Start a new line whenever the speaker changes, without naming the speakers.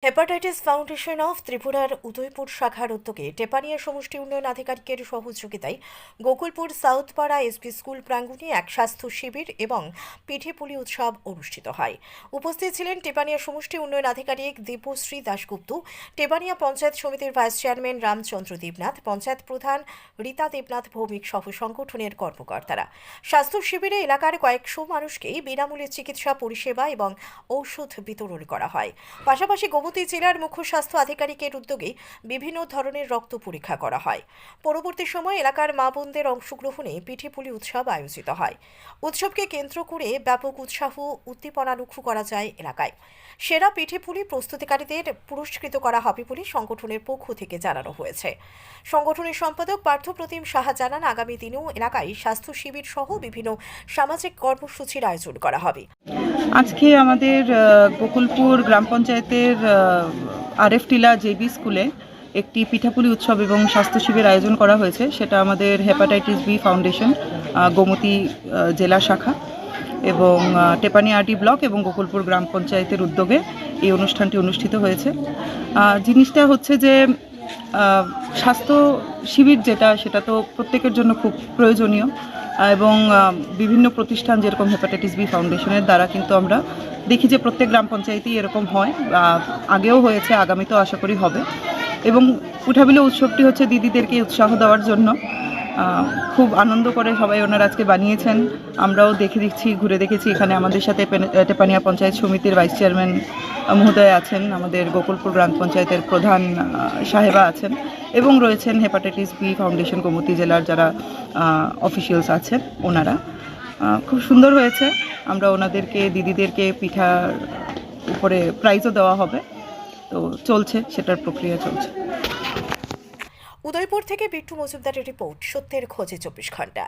Hepatitis foundation of ত্রিপুরার উদয়পুর শাখার উদ্যোগে টেপানিয়া সমষ্টি উন্নয়ন আধিকারিকের সহযোগিতায় গোকুলপুর সাউথপাড়া এসপি স্কুল প্রাঙ্গণে এক স্বাস্থ্য শিবির এবং পিঠেপুলি উৎসব অনুষ্ঠিত হয়। উপস্থিত ছিলেন টেপানিয়া সমষ্টি উন্নয়ন আধিকারিক দীপশ্রী দাশগুপ্ত, টেপানিয়া পঞ্চায়েত সমিতির ভাইস চেয়ারম্যান রামচন্দ্র দেবনাথ, পঞ্চায়েত প্রধান রীতা দেবনাথ ভৌমিক সহ সংগঠনের কর্মকর্তারা। স্বাস্থ্য শিবিরে এলাকার কয়েকশো মানুষকে বিনামূল্যে চিকিৎসা পরিষেবা এবং ঔষধ বিতরণ করা হয়। পাশাপাশি গোমতী জেলার মুখ্য স্বাস্থ্য আধিকারিকের উদ্যোগে বিভিন্ন ধরনের রক্ত পরীক্ষা করা হয়। পরবর্তী সময় এলাকার মা বোনদের অংশগ্রহণে পিঠেপুলি উৎসব আয়োজিত হয়। উৎসবকে কেন্দ্র করে ব্যাপক উৎসাহ উদ্দীপনা লক্ষ্য করা যায় এলাকায়। সেরা পিঠেপুলি প্রস্তুতিকারীদের পুরস্কৃত করা হবে বলে সংগঠনের পক্ষ থেকে জানানো হয়েছে। সংগঠনের সম্পাদক পার্থপ্রতিম সাহা জানান, আগামী দিনেও এলাকায় স্বাস্থ্য শিবির সহ বিভিন্ন সামাজিক কর্মসূচির আয়োজন করা হবে।
আজকে আমাদের গোকুলপুর গ্রাম পঞ্চায়েতের আরএফ টিলা জেবি স্কুলে একটি পিঠাপুলি উৎসব এবং স্বাস্থ্য শিবির আয়োজন করা হয়েছে। সেটা আমাদের হেপাটাইটিস বি ফাউন্ডেশন গোমতী জেলা শাখা এবং টেপানিয়া আরডি ব্লক এবং গোকুলপুর গ্রাম পঞ্চায়েতের উদ্যোগে এই অনুষ্ঠানটি অনুষ্ঠিত হয়েছে। জিনিসটা হচ্ছে যে স্বাস্থ্য শিবির সেটা তো প্রত্যেকের জন্য খুব প্রয়োজনীয় এবং বিভিন্ন প্রতিষ্ঠান যেরকম হেপাটাইটিস বি ফাউন্ডেশনের দ্বারা কিন্তু আমরা দেখি যে প্রত্যেক গ্রাম পঞ্চায়েতেই এরকম হয়, আগেও হয়েছে, আগামীতেও আশা করি হবে। এবং পিঠাপুলি উৎসবটি হচ্ছে দিদিদেরকে উৎসাহ দেওয়ার জন্য। খুব আনন্দ করে সবাই ওনারা আজকে বানিয়েছেন। আমরাও ঘুরে দেখেছি। এখানে আমাদের সাথে টেপানিয়া পঞ্চায়েত সমিতির ভাইস চেয়ারম্যান মহোদয় আছেন, আমাদের গোকুলপুর গ্রাম পঞ্চায়েতের প্রধান সাহেবা আছেন এবং রয়েছেন হেপাটাইটিস বি ফাউন্ডেশন গোমতী জেলার যারা অফিসিয়ালস আছেন ওনারা। খুব সুন্দর হয়েছে। আমরা ওনাদেরকে দিদিদেরকে পিঠার উপরে প্রাইজও দেওয়া হবে, তো চলছে, সেটার প্রক্রিয়া চলছে।
উদয়পুর থেকে বিট্টু মজুমদারের রিপোর্ট, সত্যের খোঁজে 24 ঘন্টা।